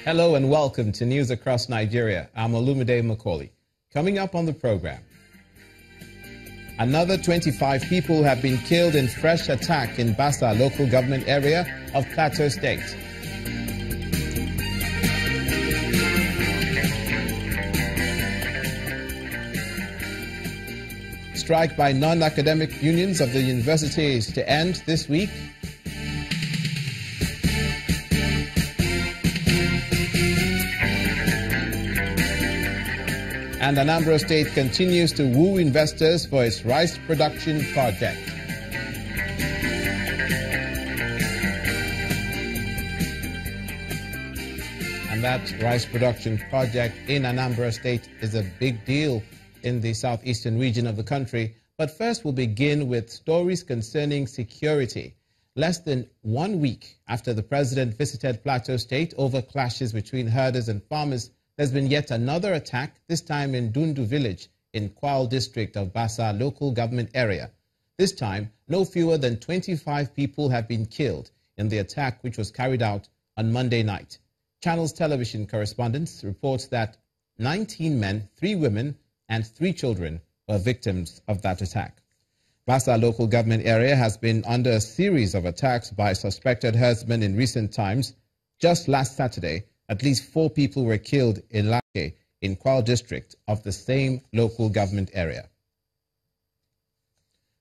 Hello and welcome to News Across Nigeria. I'm Olumide Macaulay. Coming up on the program, another 25 people have been killed in fresh attack in Bassa local government area of Plateau State. Strike by non-academic unions of the universities to end this week. And Anambra State continues to woo investors for its rice production project. And that rice production project in Anambra State is a big deal in the southeastern region of the country. But first, we'll begin with stories concerning security. Less than 1 week after the president visited Plateau State over clashes between herders and farmers, there's been yet another attack, this time in Dundu village in Kwal district of Bassa local government area. This time, no fewer than 25 people have been killed in the attack which was carried out on Monday night. Channels television correspondents report that 19 men, 3 women and 3 children were victims of that attack. Bassa local government area has been under a series of attacks by suspected herdsmen in recent times. Just last Saturday, at least 4 people were killed in LGA in Kwal district of the same local government area.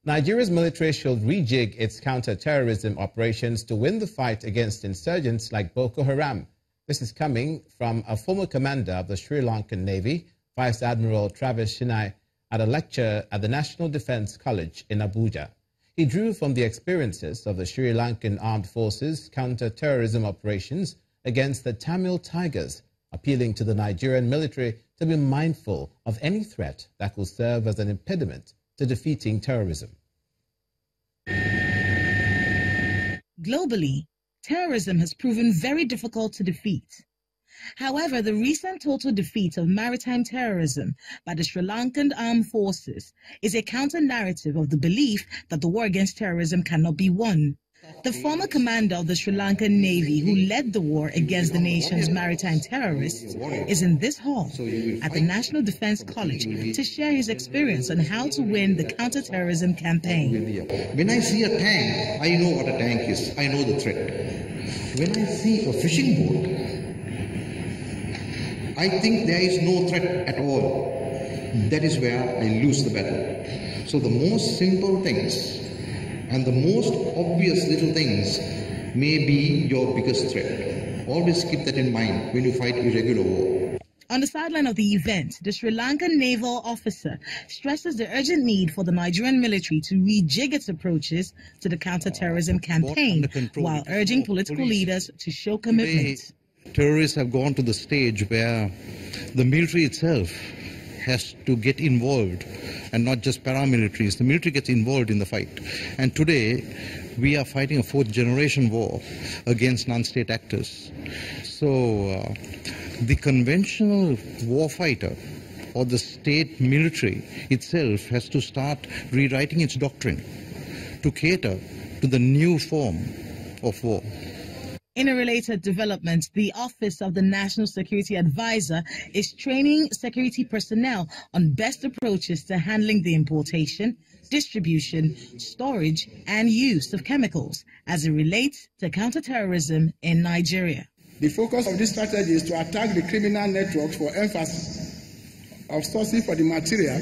Nigeria's military should rejig its counter-terrorism operations to win the fight against insurgents like Boko Haram. This is coming from a former commander of the Sri Lankan Navy, Vice Admiral Travis Shinai, at a lecture at the National Defense College in Abuja. He drew from the experiences of the Sri Lankan Armed Forces counter-terrorism operations against the Tamil Tigers, appealing to the Nigerian military to be mindful of any threat that will serve as an impediment to defeating terrorism. Globally, terrorism has proven very difficult to defeat. However, the recent total defeat of maritime terrorism by the Sri Lankan Armed Forces is a counter-narrative of the belief that the war against terrorism cannot be won. The former commander of the Sri Lankan Navy, who led the war against the nation's maritime terrorists, is in this hall at the National Defense College to share his experience on how to win the counter-terrorism campaign. When I see a tank, I know what a tank is. I know the threat. When I see a fishing boat, I think there is no threat at all. That is where I lose the battle. So the most simple things and the most obvious little things may be your biggest threat. Always keep that in mind when you fight irregular war. On the sideline of the event, the Sri Lankan naval officer stresses the urgent need for the Nigerian military to rejig its approaches to the counter-terrorism campaign while urging political leaders to show commitment. Terrorists have gone to the stage where the military itself has to get involved, and not just paramilitaries. The military gets involved in the fight. And today, we are fighting a 4th-generation war against non-state actors. So, the conventional warfighter or the state military itself has to start rewriting its doctrine to cater to the new form of war. In a related development, the Office of the National Security Advisor is training security personnel on best approaches to handling the importation, distribution, storage, and use of chemicals as it relates to counterterrorism in Nigeria. The focus of this strategy is to attack the criminal networks for emphasis of sourcing for the material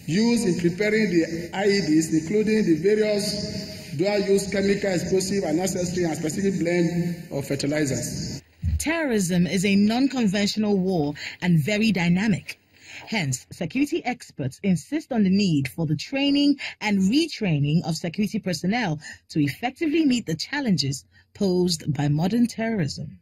used in preparing the IEDs, including the various dual-use chemical, explosive, and accessory and specific blend of fertilizers. Terrorism is a non-conventional war and very dynamic. Hence, security experts insist on the need for the training and retraining of security personnel to effectively meet the challenges posed by modern terrorism.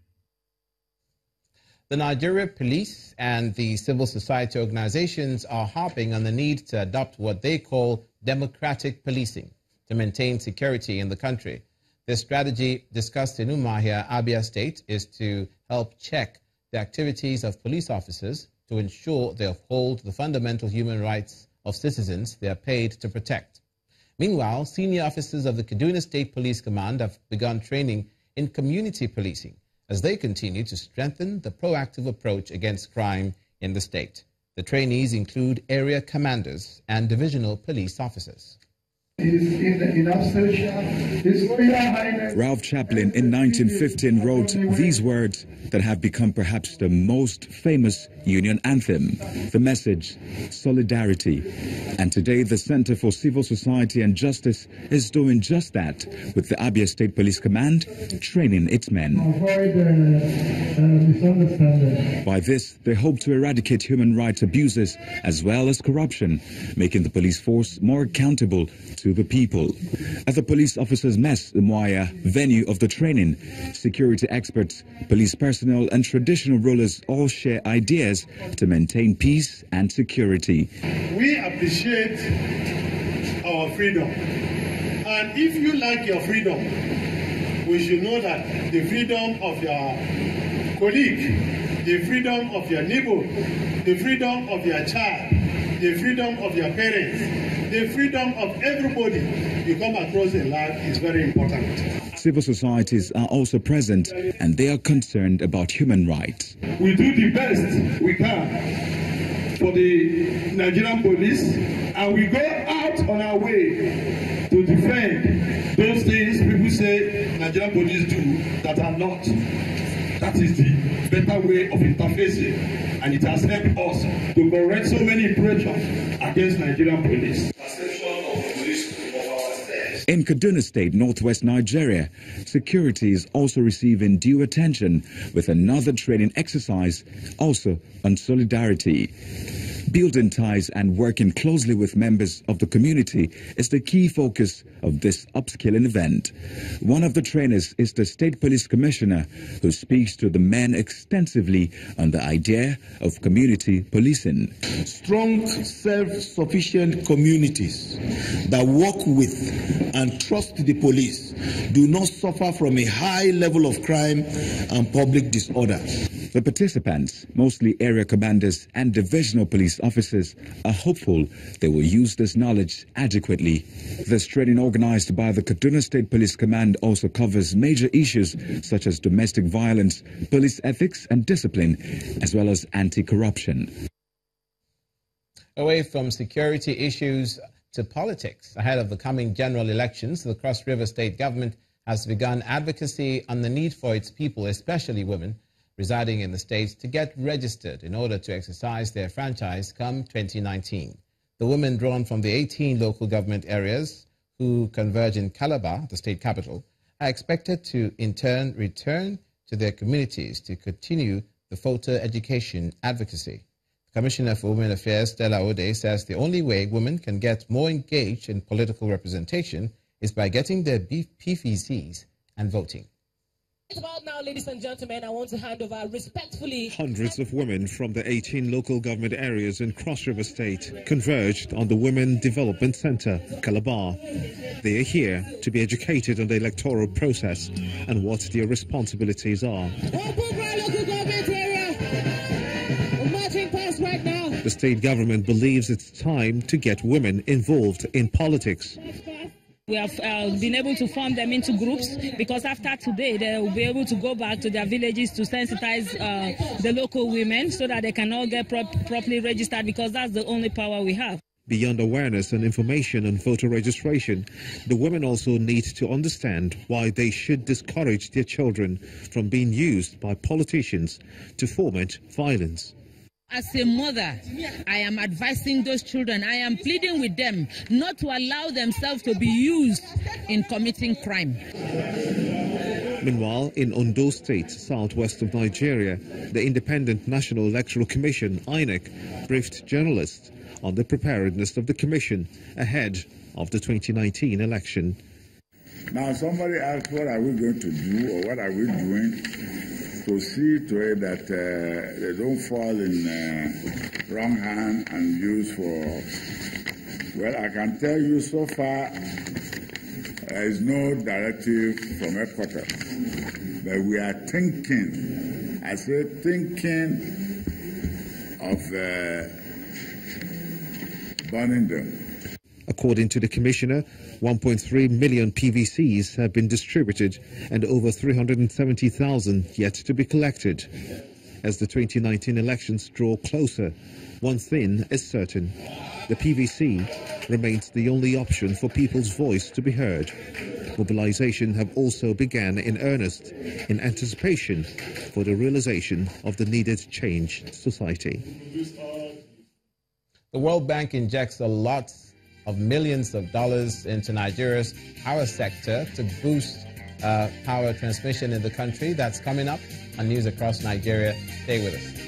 The Nigeria police and the civil society organizations are harping on the need to adopt what they call democratic policing to maintain security in the country. This strategy discussed in Umuahia, Abia State, is to help check the activities of police officers to ensure they uphold the fundamental human rights of citizens they are paid to protect. Meanwhile, senior officers of the Kaduna State Police Command have begun training in community policing as they continue to strengthen the proactive approach against crime in the state. The trainees include area commanders and divisional police officers. Ralph Chaplin in 1915 wrote these words that have become perhaps the most famous Union anthem. The message, solidarity. And today the Center for Civil Society and Justice is doing just that with the Abia State Police Command training its men. By this, they hope to eradicate human rights abuses as well as corruption, making the police force more accountable to the people. At the police officers' mess, the Mwaya venue of the training, security experts, police personnel and traditional rulers all share ideas to maintain peace and security. We appreciate our freedom, and if you like your freedom, we should know that the freedom of your colleague, the freedom of your neighbor, the freedom of your child, the freedom of your parents, the freedom of everybody you come across in life is very important. Civil societies are also present and they are concerned about human rights. We do the best we can for the Nigerian police, and we go out on our way to defend those things people say Nigerian police do that are not. That is the better way of interfacing, and it has helped us to correct so many pressures against Nigerian police. In Kaduna State, northwest Nigeria, security is also receiving due attention with another training exercise, also on solidarity. Building ties and working closely with members of the community is the key focus of this upskilling event. One of the trainers is the State Police Commissioner, who speaks to the men extensively on the idea of community policing. Strong, self-sufficient communities that work with and trust the police do not suffer from a high level of crime and public disorder. The participants, mostly area commanders and divisional police officers, are hopeful they will use this knowledge adequately. This training organized by the Kaduna State Police Command also covers major issues such as domestic violence, police ethics and discipline, as well as anti-corruption. Away from security issues to politics, ahead of the coming general elections, the Cross River State government has begun advocacy on the need for its people, especially women, residing in the state to get registered in order to exercise their franchise come 2019. The women drawn from the 18 local government areas who converge in Calabar, the state capital, are expected to in turn return to their communities to continue the voter education advocacy. The Commissioner for Women Affairs, Stella Ode, says the only way women can get more engaged in political representation is by getting their PVCs and voting. About now, ladies and gentlemen, I want to hand over respectfully. Hundreds of women from the 18 local government areas in Cross River State converged on the Women Development Center, Calabar. They are here to be educated on the electoral process and what their responsibilities are. Right now. The state government believes it's time to get women involved in politics. We have been able to form them into groups because after today they will be able to go back to their villages to sensitize the local women so that they can all get properly registered, because that's the only power we have. Beyond awareness and information on voter registration, the women also need to understand why they should discourage their children from being used by politicians to foment violence. As a mother, I am advising those children, I am pleading with them not to allow themselves to be used in committing crime. Meanwhile, in Ondo State, southwest of Nigeria, the Independent National Electoral Commission, INEC, briefed journalists on the preparedness of the commission ahead of the 2019 election. Now, somebody asked, what are we going to do, or what are we doing to see to it that they don't fall in wrong hand and used for... Well, I can tell you so far, there is no directive from headquarters. But we are thinking, I say thinking of burning them. According to the commissioner, 1.3 million PVCs have been distributed and over 370,000 yet to be collected. As the 2019 elections draw closer, one thing is certain: the PVC remains the only option for people's voice to be heard. Mobilization have also begun in earnest in anticipation for the realization of the needed changed society. The World Bank injects a lot of millions of dollars into Nigeria's power sector to boost power transmission in the country. That's coming up on News Across Nigeria. Stay with us.